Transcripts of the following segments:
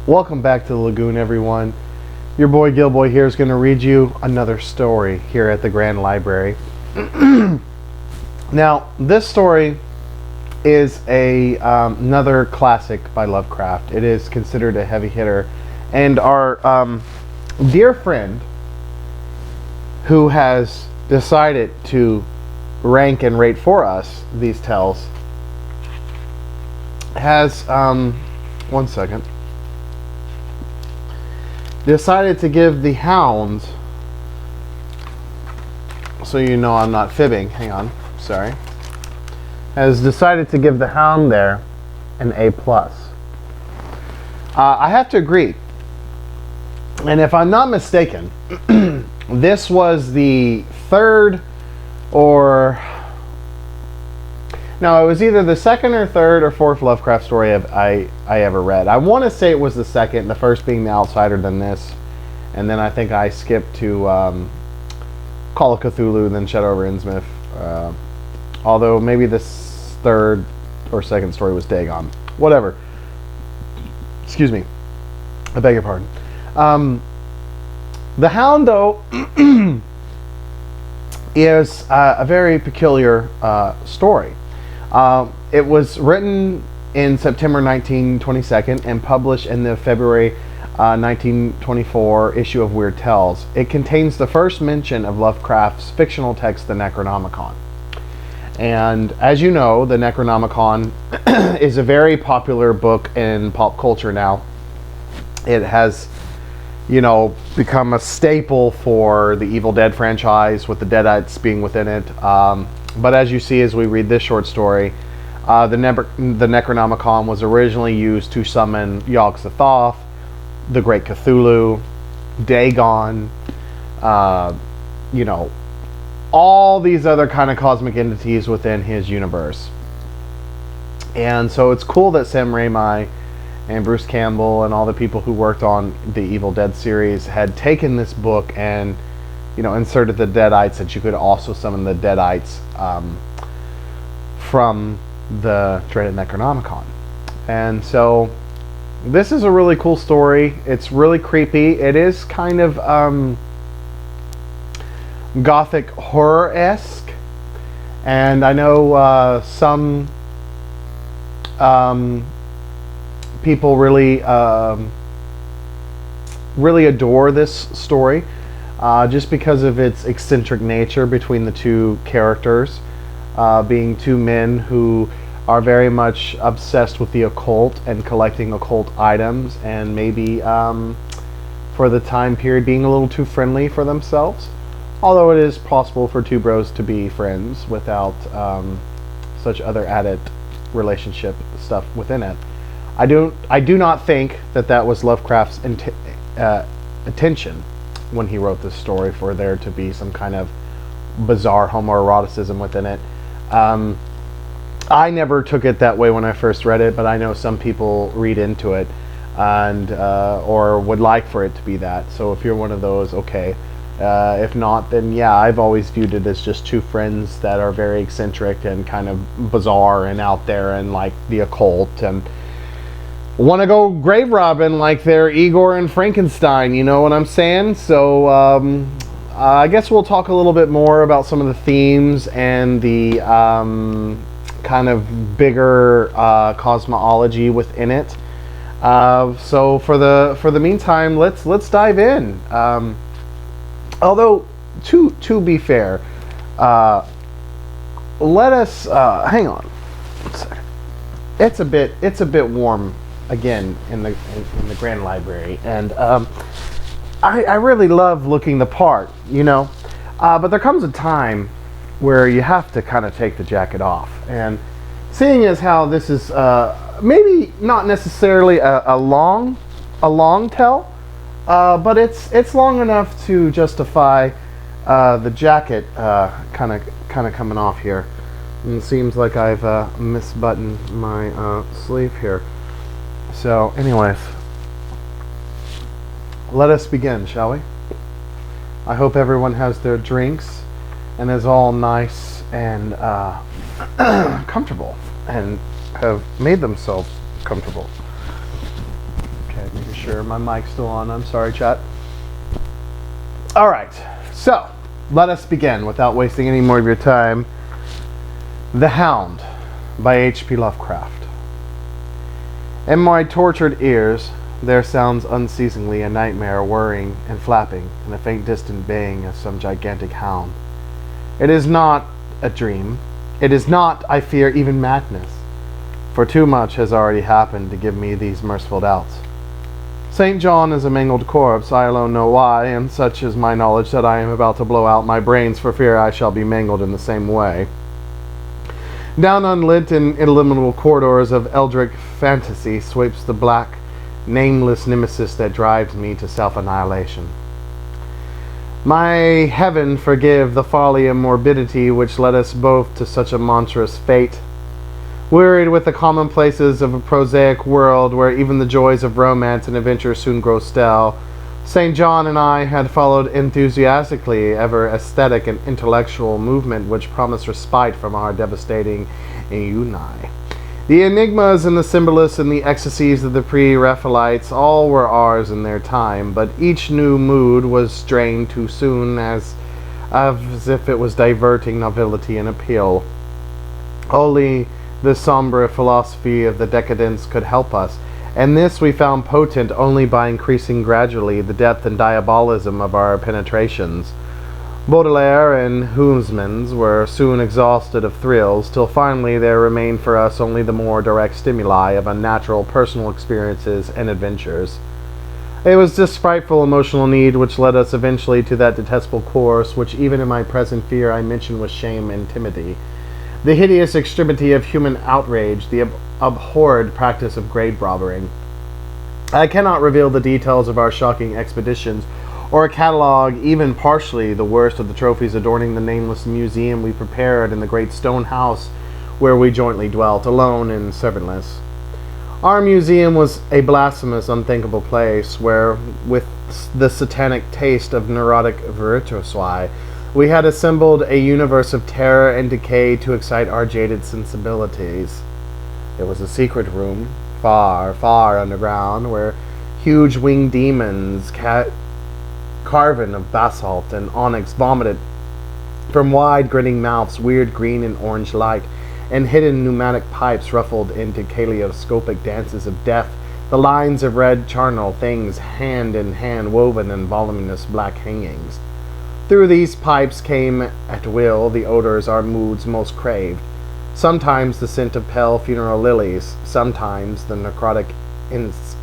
Welcome back to the Lagoon, everyone. Your boy Gill-boy here is going to read you another story here at the Grand Library. Now, this story is another classic by Lovecraft. It is considered a heavy hitter, and our dear friend who has decided to rank and rate for us these tales has one second, decided to give the Hound, so you know I'm not fibbing, hang on, sorry, has decided to give the Hound there an A+. I have to agree, and if I'm not mistaken, this was the third or... No, it was either the second or third or fourth Lovecraft story I ever read. I want to say it was the second, the first being The Outsider, then this. And then I think I skipped to Call of Cthulhu, then Shadow over Innsmouth. Although maybe this third or second story was Dagon. Whatever. Excuse me. I beg your pardon. The Hound, though, is a very peculiar story. It was written in September 1922 and published in the February 1924 issue of Weird Tales. It contains the first mention of Lovecraft's fictional text, the Necronomicon. And as you know, the Necronomicon is a very popular book in pop culture now. It has, you know, become a staple for the Evil Dead franchise, with the Deadites being within it. But as you see as we read this short story, the Necronomicon was originally used to summon Yog-Sothoth, the Great Cthulhu, Dagon, you know, all these other kind of cosmic entities within his universe. And so it's cool that Sam Raimi and Bruce Campbell and all the people who worked on the Evil Dead series had taken this book and, you know, inserted the Deadites, that you could also summon the Deadites from the dreaded Necronomicon. And so this is a really cool story. It's really creepy. It is kind of gothic horror-esque, and I know some people really really adore this story. Just because of its eccentric nature between the two characters, being two men who are very much obsessed with the occult and collecting occult items, and maybe for the time period being a little too friendly for themselves. Although it is possible for two bros to be friends without such other added relationship stuff within it. I do not think that was Lovecraft's intention when he wrote this story, for there to be some kind of bizarre homoeroticism within it. I never took it that way when I first read it, but I know some people read into it and or would like for it to be that. So if you're one of those, okay. If not, then yeah, I've always viewed it as just two friends that are very eccentric and kind of bizarre and out there and like the occult and want to go grave robbing like they're Igor and Frankenstein, you know what I'm saying? So I guess we'll talk a little bit more about some of the themes and the kind of bigger cosmology within it. So for the meantime, let's dive in. Although to be fair, let us hang on one second. It's a bit warm again in the Grand Library, and I really love looking the part, you know, but there comes a time where you have to kind of take the jacket off, and seeing as how this is maybe not necessarily a long tell, but it's long enough to justify the jacket kind of coming off here. And it seems like I've misbuttoned my sleeve here. So anyways, let us begin, shall we? I hope everyone has their drinks and is all nice and comfortable and have made themselves comfortable. Okay, making sure my mic's still on. I'm sorry, chat. All right, so let us begin without wasting any more of your time. The Hound by H.P. Lovecraft. In my tortured ears there sounds unceasingly a nightmare whirring and flapping, and a faint distant baying of some gigantic hound. It is not a dream. It is not, I fear, even madness, for too much has already happened to give me these merciful doubts. St. John is a mangled corpse, I alone know why, and such is my knowledge that I am about to blow out my brains for fear I shall be mangled in the same way. Down unlit and illimitable corridors of eldritch fantasy sweeps the black, nameless nemesis that drives me to self-annihilation. My heaven forgive the folly and morbidity which led us both to such a monstrous fate. Wearied with the commonplaces of a prosaic world where even the joys of romance and adventure soon grow stale, St. John and I had followed enthusiastically ever aesthetic and intellectual movement which promised respite from our devastating ennui. The enigmas and the symbolists and the ecstasies of the pre-Raphaelites all were ours in their time, but each new mood was drained too soon as if it was diverting novelty and appeal. Only the sombre philosophy of the decadence could help us, and this we found potent only by increasing gradually the depth and diabolism of our penetrations. Baudelaire and Huysmans were soon exhausted of thrills, till finally there remained for us only the more direct stimuli of unnatural personal experiences and adventures. It was this frightful emotional need which led us eventually to that detestable course which even in my present fear I mention with shame and timidity. The hideous extremity of human outrage, the abhorred practice of grave robbing. I cannot reveal the details of our shocking expeditions, or catalogue even partially the worst of the trophies adorning the nameless museum we prepared in the great stone house where we jointly dwelt, alone and servantless. Our museum was a blasphemous, unthinkable place, where, with the satanic taste of neurotic virtuosi, we had assembled a universe of terror and decay to excite our jaded sensibilities. It was a secret room, far, far underground, where huge winged demons, carven of basalt and onyx, vomited from wide grinning mouths weird green and orange light, and hidden pneumatic pipes ruffled into kaleidoscopic dances of death, the lines of red charnel things hand in hand woven in voluminous black hangings. Through these pipes came at will the odors our moods most craved, sometimes the scent of pale funeral lilies, sometimes the necrotic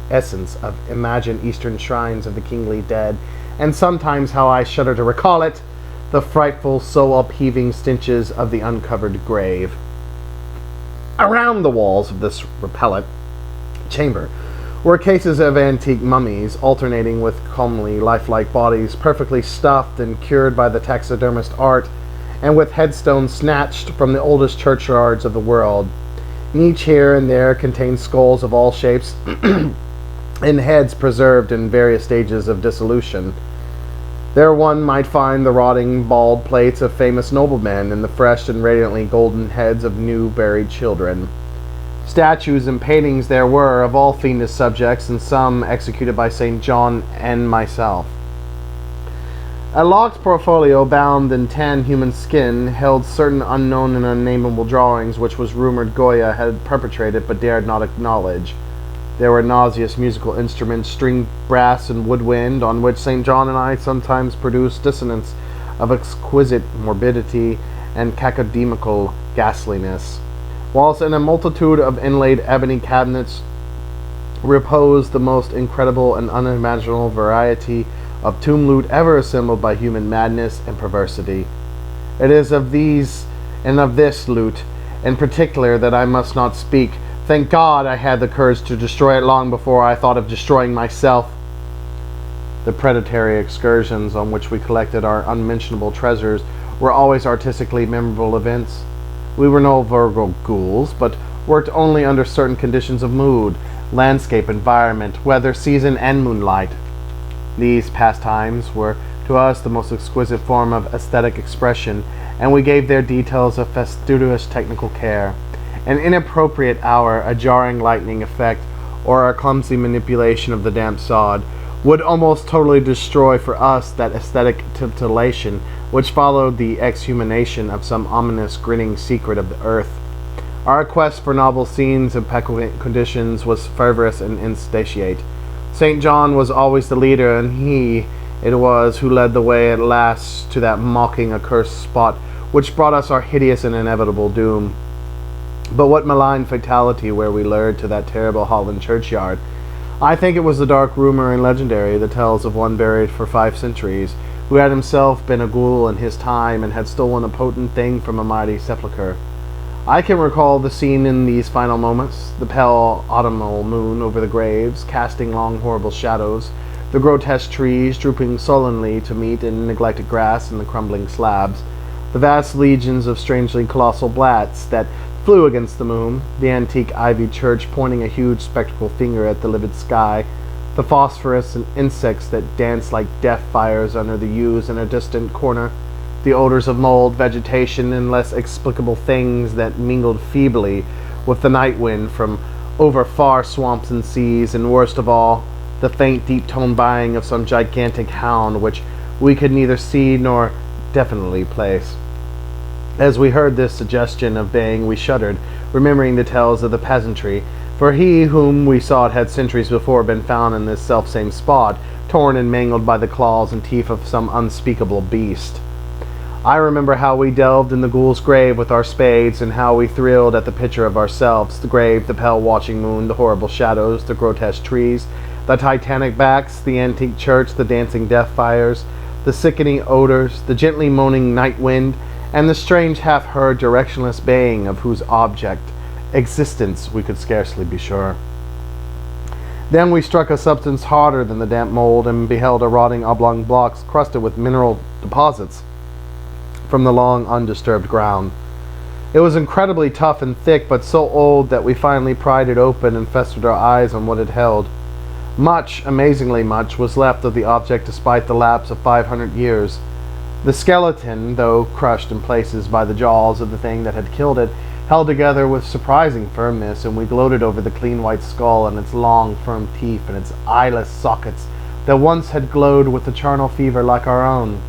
essence of imagined eastern shrines of the kingly dead, and sometimes, how I shudder to recall it, the frightful soul-upheaving stenches of the uncovered grave. Around the walls of this repellent chamber were cases of antique mummies, alternating with comely, lifelike bodies, perfectly stuffed and cured by the taxidermist art, and with headstones snatched from the oldest churchyards of the world. Each here and there contained skulls of all shapes, and heads preserved in various stages of dissolution. There one might find the rotting bald plates of famous noblemen, and the fresh and radiantly golden heads of new buried children. Statues and paintings there were of all fiendish subjects, and some executed by St. John and myself. A locked portfolio bound in tan human skin held certain unknown and unnameable drawings which was rumored Goya had perpetrated but dared not acknowledge. There were nauseous musical instruments, stringed brass and woodwind, on which St. John and I sometimes produced dissonance of exquisite morbidity and cacodemical ghastliness, whilst in a multitude of inlaid ebony cabinets reposed the most incredible and unimaginable variety of tomb loot ever assembled by human madness and perversity. It is of these and of this loot in particular that I must not speak. Thank God I had the courage to destroy it long before I thought of destroying myself. The predatory excursions on which we collected our unmentionable treasures were always artistically memorable events. We were no vulgar ghouls, but worked only under certain conditions of mood, landscape, environment, weather, season, and moonlight. These pastimes were to us the most exquisite form of aesthetic expression, and we gave their details a fastidious technical care. An inappropriate hour, a jarring lightning effect, or our clumsy manipulation of the damp sod, would almost totally destroy for us that aesthetic titillation which followed the exhumation of some ominous grinning secret of the earth. Our quest for novel scenes and peculiar conditions was fervorous and insatiate. St. John was always the leader, and he it was who led the way at last to that mocking accursed spot which brought us our hideous and inevitable doom. But what malign fatality were we lured to that terrible Holland churchyard? I think it was the dark rumor and legendary that tells of one buried for 5 centuries, who had himself been a ghoul in his time and had stolen a potent thing from a mighty sepulchre. I can recall the scene in these final moments, the pale autumnal moon over the graves, casting long horrible shadows, the grotesque trees drooping sullenly to meet in neglected grass and the crumbling slabs, the vast legions of strangely colossal bats that flew against the moon, the antique ivied church pointing a huge spectral finger at the livid sky, the phosphorescent insects that danced like death fires under the yews in a distant corner, the odors of mold, vegetation, and less explicable things that mingled feebly with the night wind from over far swamps and seas, and worst of all, the faint deep-toned baying of some gigantic hound which we could neither see nor definitely place. As we heard this suggestion of baying, we shuddered, remembering the tales of the peasantry, for he whom we sought had centuries before been found in this self-same spot, torn and mangled by the claws and teeth of some unspeakable beast. I remember how we delved in the ghoul's grave with our spades, and how we thrilled at the picture of ourselves, the grave, the pale watching moon, the horrible shadows, the grotesque trees, the titanic backs, the antique church, the dancing death fires, the sickening odors, the gently moaning night wind, and the strange half-heard directionless baying of whose existence we could scarcely be sure. Then we struck a substance harder than the damp mold, and beheld a rotting oblong blocks crusted with mineral deposits from the long undisturbed ground. It was incredibly tough and thick, but so old that we finally pried it open and festered our eyes on what it held. Much, amazingly much, was left of the object despite the lapse of 500 years. The skeleton, though crushed in places by the jaws of the thing that had killed it, held together with surprising firmness, and we gloated over the clean white skull and its long, firm teeth and its eyeless sockets that once had glowed with the charnel fever like our own.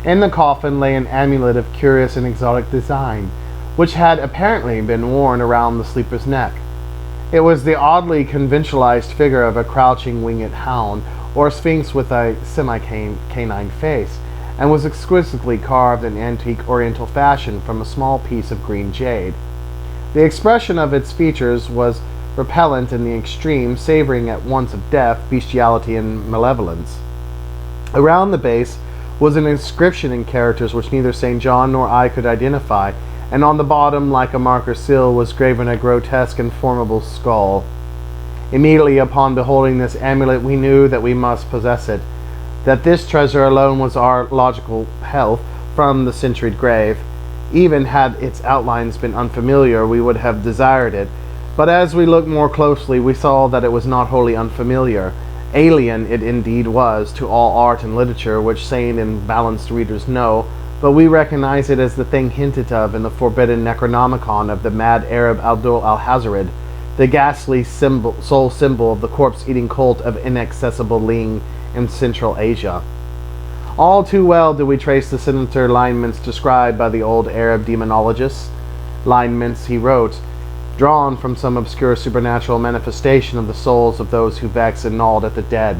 In the coffin lay an amulet of curious and exotic design, which had apparently been worn around the sleeper's neck. It was the oddly conventionalized figure of a crouching winged hound, or sphinx with a semi-canine face, and was exquisitely carved in antique oriental fashion from a small piece of green jade. The expression of its features was repellent in the extreme, savoring at once of death, bestiality, and malevolence. Around the base was an inscription in characters which neither St. John nor I could identify, and on the bottom, like a marker seal, was graven a grotesque and formidable skull. Immediately upon beholding this amulet, we knew that we must possess it, that this treasure alone was our logical health from the centuried grave. Even had its outlines been unfamiliar, we would have desired it, but as we looked more closely, we saw that it was not wholly unfamiliar. Alien it indeed was to all art and literature which sane and balanced readers know, but we recognize it as the thing hinted of in the forbidden Necronomicon of the mad Arab Abdul al-Hazred, the ghastly sole symbol of the corpse-eating cult of inaccessible Ling in Central Asia. All too well do we trace the sinister lineaments described by the old Arab demonologists, lineaments, he wrote, drawn from some obscure supernatural manifestation of the souls of those who vex and gnawed at the dead.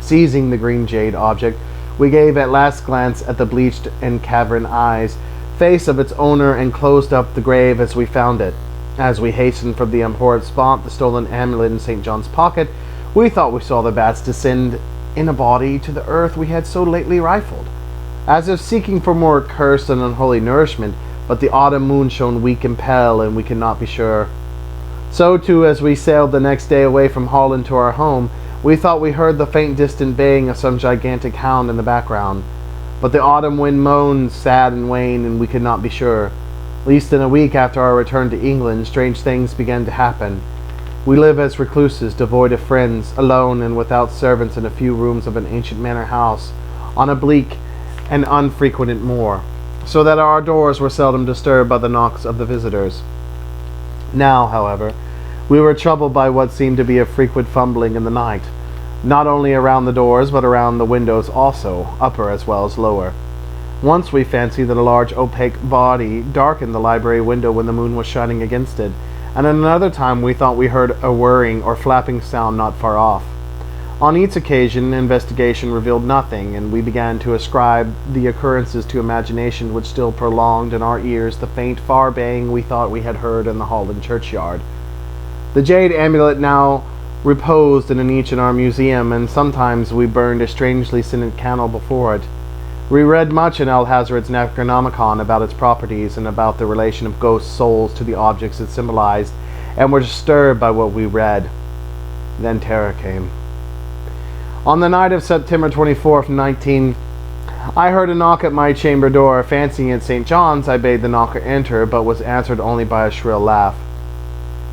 Seizing the green jade object, we gave a last glance at the bleached and cavern eyes, face of its owner, and closed up the grave as we found it. As we hastened from the abhorrent spot, the stolen amulet in St. John's pocket, we thought we saw the bats descend in a body to the earth we had so lately rifled, as if seeking for more cursed and unholy nourishment, but the autumn moon shone weak and pale, and we could not be sure. So, too, as we sailed the next day away from Holland to our home, we thought we heard the faint distant baying of some gigantic hound in the background. But the autumn wind moaned sad and wan, and we could not be sure. Least in a week after our return to England, strange things began to happen. We live as recluses, devoid of friends, alone and without servants in a few rooms of an ancient manor house, on a bleak and unfrequented moor, so that our doors were seldom disturbed by the knocks of the visitors. Now, however, We were troubled by what seemed to be a frequent fumbling in the night, not only around the doors, but around the windows also, upper as well as lower. Once we fancied that a large opaque body darkened the library window when the moon was shining against it, and another time we thought we heard a whirring or flapping sound not far off. On each occasion, investigation revealed nothing, and we began to ascribe the occurrences to imagination, which still prolonged in our ears the faint, far baying we thought we had heard in the Holland churchyard. The jade amulet now reposed in a niche in our museum, and sometimes we burned a strangely scented candle before it. We read much in Alhazred's Necronomicon about its properties and about the relation of ghost souls to the objects it symbolized, and were disturbed by what we read. Then terror came. On the night of September 24th, I heard a knock at my chamber door. Fancying it St. John's, I bade the knocker enter, but was answered only by a shrill laugh.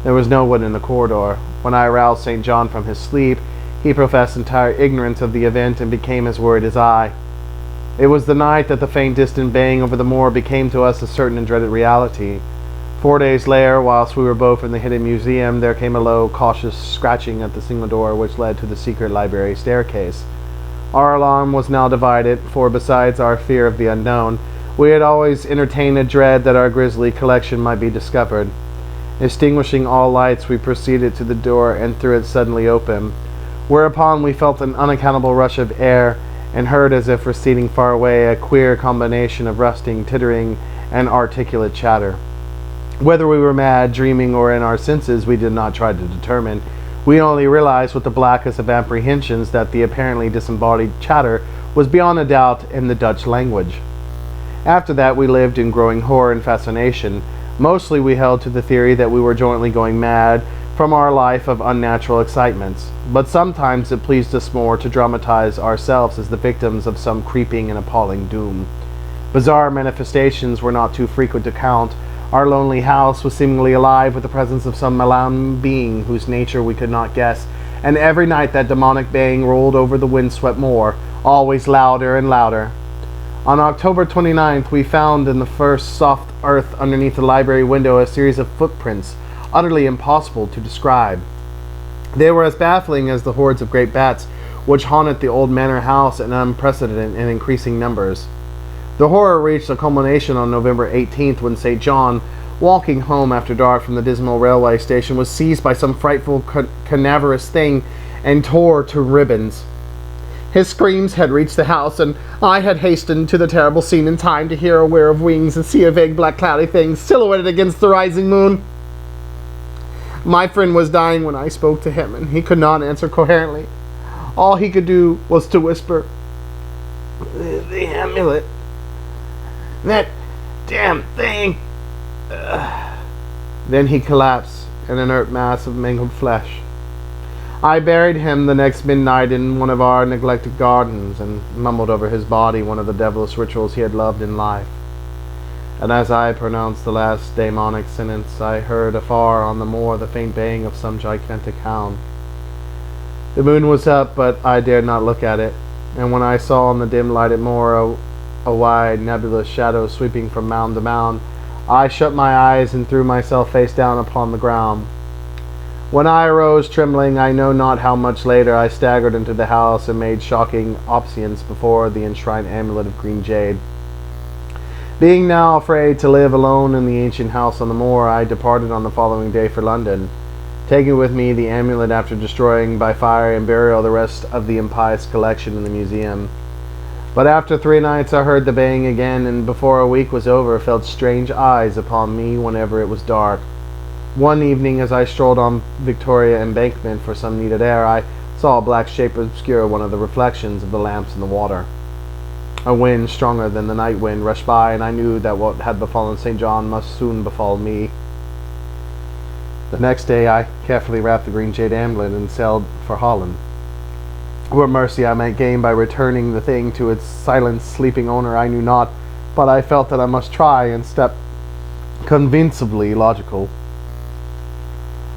There was no one in the corridor. When I aroused St. John from his sleep, he professed entire ignorance of the event and became as worried as I. It was the night that the faint distant baying over the moor became to us a certain and dreaded reality. 4 days later, whilst we were both in the hidden museum, there came a low, cautious scratching at the single door which led to the secret library staircase. Our alarm was now divided, for besides our fear of the unknown, we had always entertained a dread that our grisly collection might be discovered. Extinguishing all lights, we proceeded to the door and threw it suddenly open, whereupon we felt an unaccountable rush of air, and heard, as if receding far away, a queer combination of rusting, tittering, and articulate chatter. Whether we were mad, dreaming, or in our senses, we did not try to determine. We only realized with the blackest of apprehensions that the apparently disembodied chatter was beyond a doubt in the Dutch language. After that we lived in growing horror and fascination. Mostly we held to the theory that we were jointly going mad from our life of unnatural excitements, but sometimes it pleased us more to dramatize ourselves as the victims of some creeping and appalling doom. Bizarre manifestations were not too frequent to count. Our lonely house was seemingly alive with the presence of some malign being whose nature we could not guess, and every night that demonic baying rolled over the wind-swept moor, always louder and louder. On October 29th, we found in the first soft earth underneath the library window a series of footprints, utterly impossible to describe. They were as baffling as the hordes of great bats which haunted the old manor house in unprecedented and increasing numbers. The horror reached a culmination on November 18th when St. John, walking home after dark from the dismal railway station, was seized by some frightful cadaverous thing and tore to ribbons. His screams had reached the house, and I had hastened to the terrible scene in time to hear a whir of wings and see a vague black cloudy thing silhouetted against the rising moon. My friend was dying when I spoke to him, and he could not answer coherently. All he could do was to whisper, "The amulet. That damn thing." Then he collapsed, an inert mass of mangled flesh. I buried him the next midnight in one of our neglected gardens, and mumbled over his body one of the devilish rituals he had loved in life. And as I pronounced the last demonic sentence, I heard afar on the moor the faint baying of some gigantic hound. The moon was up, but I dared not look at it, and when I saw on the dim-lighted moor a wide, nebulous shadow sweeping from mound to mound, I shut my eyes and threw myself face down upon the ground. When I arose trembling, I know not how much later, I staggered into the house and made shocking obeisance before the enshrined amulet of green jade. Being now afraid to live alone in the ancient house on the moor, I departed on the following day for London, taking with me the amulet after destroying by fire and burial the rest of the impious collection in the museum. But after 3 nights I heard the baying again, and before a week was over felt strange eyes upon me whenever it was dark. One evening, as I strolled on Victoria Embankment for some needed air, I saw a black shape obscure one of the reflections of the lamps in the water. A wind stronger than the night wind rushed by, and I knew that what had befallen St. John must soon befall me. The next day I carefully wrapped the green jade amulet and sailed for Holland. What mercy I might gain by returning the thing to its silent, sleeping owner I knew not, but I felt that I must try and step convincingly logical.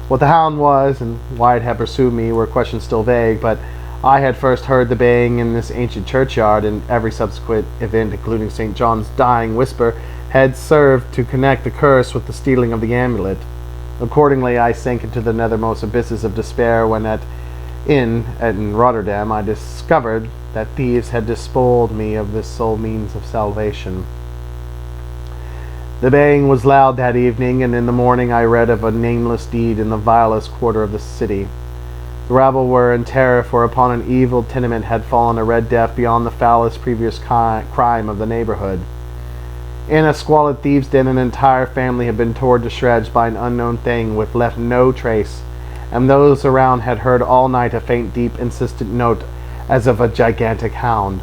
What the hound was, and why it had pursued me, were questions still vague, but I had first heard the baying in this ancient churchyard, and every subsequent event, including St. John's dying whisper, had served to connect the curse with the stealing of the amulet. Accordingly, I sank into the nethermost abysses of despair when in Rotterdam I discovered that thieves had despoiled me of this sole means of salvation. The baying was loud that evening, and in the morning I read of a nameless deed in the vilest quarter of the city. The rabble were in terror, for upon an evil tenement had fallen a red death beyond the foulest previous crime of the neighborhood. In a squalid thieves' den, an entire family had been torn to shreds by an unknown thing, with left no trace, and those around had heard all night a faint, deep, insistent note as of a gigantic hound.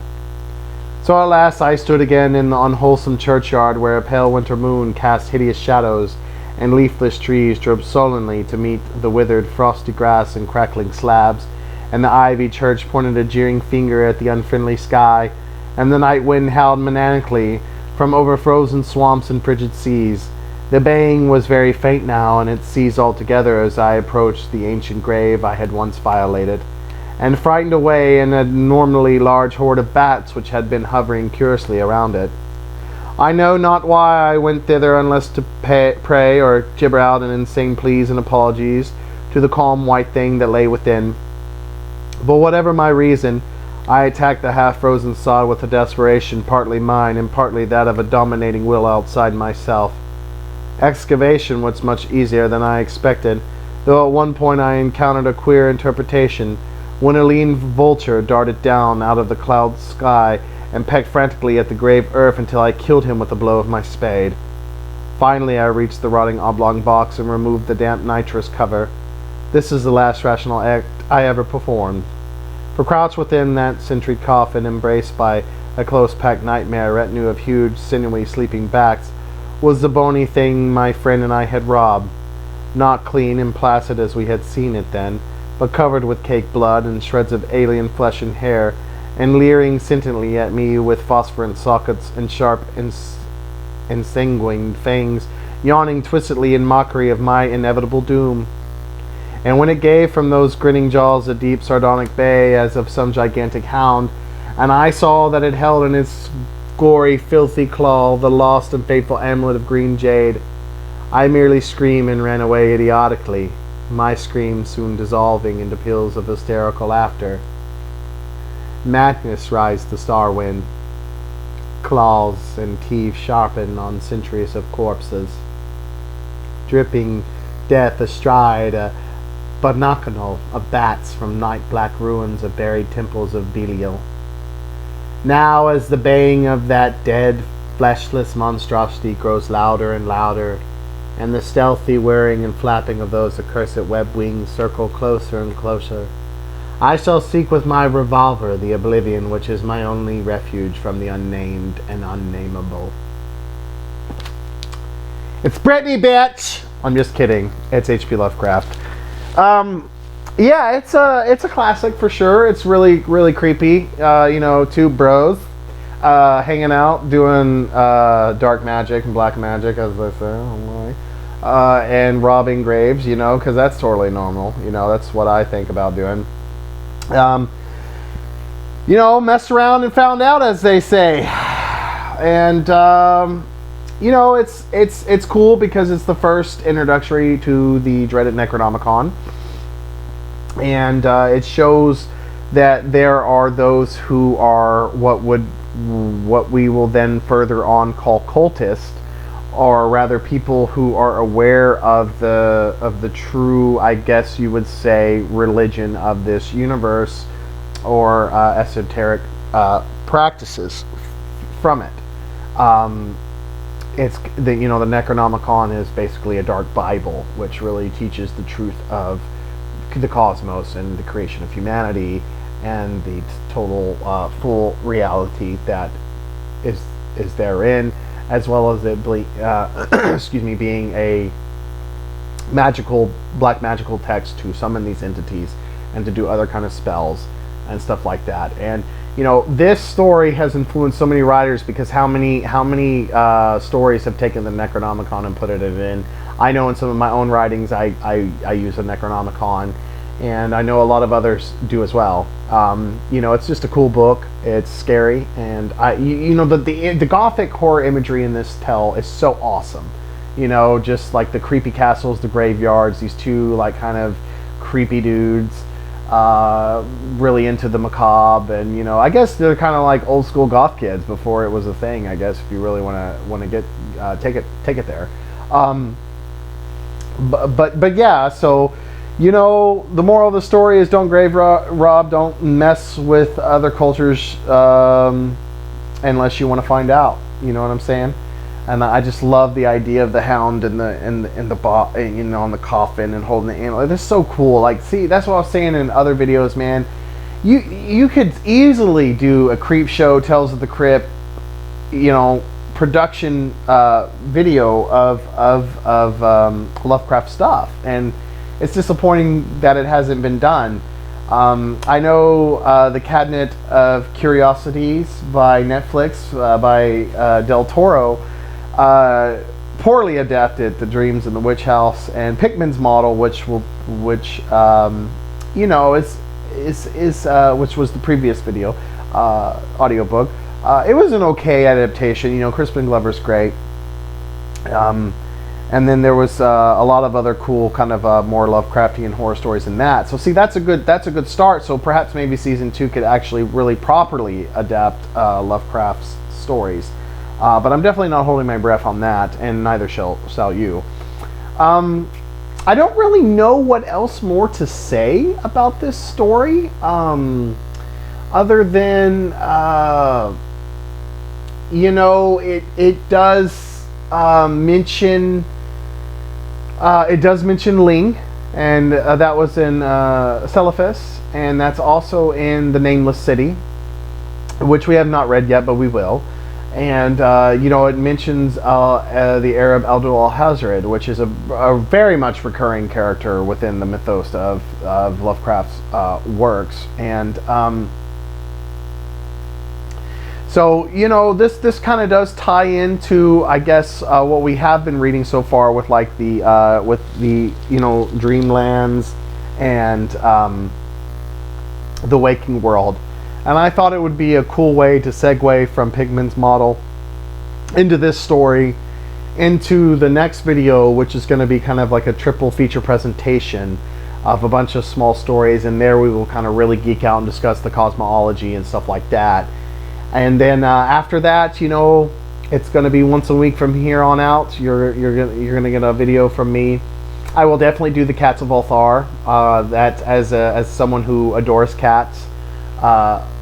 So at last I stood again in the unwholesome churchyard, where a pale winter moon cast hideous shadows, and leafless trees drooped sullenly to meet the withered, frosty grass and crackling slabs, and the ivy church pointed a jeering finger at the unfriendly sky, and the night wind howled maniacally from over frozen swamps and frigid seas. The baying was very faint now, and it ceased altogether as I approached the ancient grave I had once violated, and frightened away an abnormally large horde of bats which had been hovering curiously around it. I know not why I went thither unless to pray or gibber out an insane pleas and apologies to the calm white thing that lay within. But whatever my reason, I attacked the half-frozen sod with a desperation partly mine and partly that of a dominating will outside myself. Excavation was much easier than I expected, though at one point I encountered a queer interpretation, when a lean vulture darted down out of the cloud sky and pecked frantically at the grave earth until I killed him with a blow of my spade. Finally I reached the rotting oblong box and removed the damp nitrous cover. This is the last rational act I ever performed. For crouched within that sentry coffin, embraced by a close-packed nightmare retinue of huge, sinewy, sleeping backs, was the bony thing my friend and I had robbed, not clean and placid as we had seen it then, but covered with caked blood and shreds of alien flesh and hair, and leering sentiently at me with phosphorant sockets and sharp, ensanguined fangs, yawning twistedly in mockery of my inevitable doom. And when it gave from those grinning jaws a deep sardonic bay as of some gigantic hound, and I saw that it held in its gory, filthy claw the lost and fateful amulet of green jade, I merely screamed and ran away idiotically, my scream soon dissolving into peals of hysterical laughter. Madness rides the star wind, claws and teeth sharpen on centuries of corpses, dripping death astride a binoculars of bats from night-black ruins of buried temples of Belial. Now, as the baying of that dead, fleshless monstrosity grows louder and louder, and the stealthy whirring and flapping of those accursed web wings circle closer and closer, I shall seek with my revolver the oblivion which is my only refuge from the unnamed and unnameable. It's Britney, bitch! I'm just kidding. It's H.P. Lovecraft. Yeah, it's a classic for sure. It's really, really creepy. Two bros hanging out doing dark magic and black magic, as they say, and robbing graves, because that's totally normal. That's what I think about doing. Messed around and found out, as they say. And it's cool because it's the first introductory to the dreaded Necronomicon, and it shows that there are those who are what we will then further on call cultists, or rather people who are aware of the true, I guess you would say, religion of this universe, or esoteric practices from it. It's the Necronomicon is basically a dark Bible, which really teaches the truth of the cosmos and the creation of humanity and the total full reality that is therein, as well as it being a black magical text to summon these entities and to do other kind of spells and stuff like that. And this story has influenced so many writers, because how many stories have taken the Necronomicon and put it in. I know in some of my own writings I use a Necronomicon, and I know a lot of others do as well. It's just a cool book. It's scary, and the Gothic horror imagery in this tale is so awesome. You know, just like the creepy castles, the graveyards, these two like kind of creepy dudes, really into the macabre, and you know, I guess they're kind of like old school goth kids before it was a thing. I guess if you really want to get take it there. But yeah, so you know, the moral of the story is don't grave rob, don't mess with other cultures unless you want to find out. You know what I'm saying? And I just love the idea of the hound and you know, on the coffin and holding the antler. That's so cool. Like, see, that's what I was saying in other videos, man. You could easily do a creep show, Tales of the Crypt, you know, production video of Lovecraft stuff, and it's disappointing that it hasn't been done. I know the Cabinet of Curiosities by Netflix by Del Toro poorly adapted The Dreams in the Witch House, and Pickman's Model, which you know is which was the previous video audiobook. It was an okay adaptation. You know, Crispin Glover's great. And then there was a lot of other cool kind of more Lovecraftian horror stories in that. So see, that's a good start. So perhaps maybe season 2 could actually really properly adapt Lovecraft's stories. But I'm definitely not holding my breath on that, and neither shall you. I don't really know what else more to say about this story, other than you know, it does mention Ling, and that was in Celephus, and that's also in The Nameless City, which we have not read yet, but we will. And you know, it mentions the Arab Abdul al-Hazred, which is a very much recurring character within the mythos of Lovecraft's works. And so, you know, this kind of does tie into, I guess, what we have been reading so far with like the you know, Dreamlands and the Waking World. And I thought it would be a cool way to segue from Pickman's Model into this story into the next video, which is going to be kind of like a triple feature presentation of a bunch of small stories. And there we will kind of really geek out and discuss the cosmology and stuff like that. And then after that, you know, it's going to be once a week from here on out. You're gonna get a video from me. I will definitely do the Cats of Ulthar. That as someone who adores cats,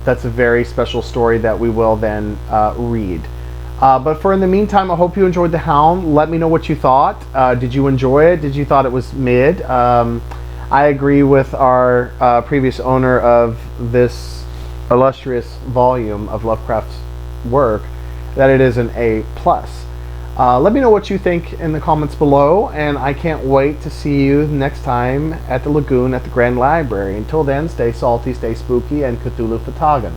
that's a very special story that we will then read. But for in the meantime, I hope you enjoyed The Hound. Let me know what you thought. Did you enjoy it? Did you thought it was mid? I agree with our previous owner of this illustrious volume of Lovecraft's work that it is an A+. Let me know what you think in the comments below, and I can't wait to see you next time at the Lagoon at the Grand Library. Until then, stay salty, stay spooky, and Cthulhu Fatagan.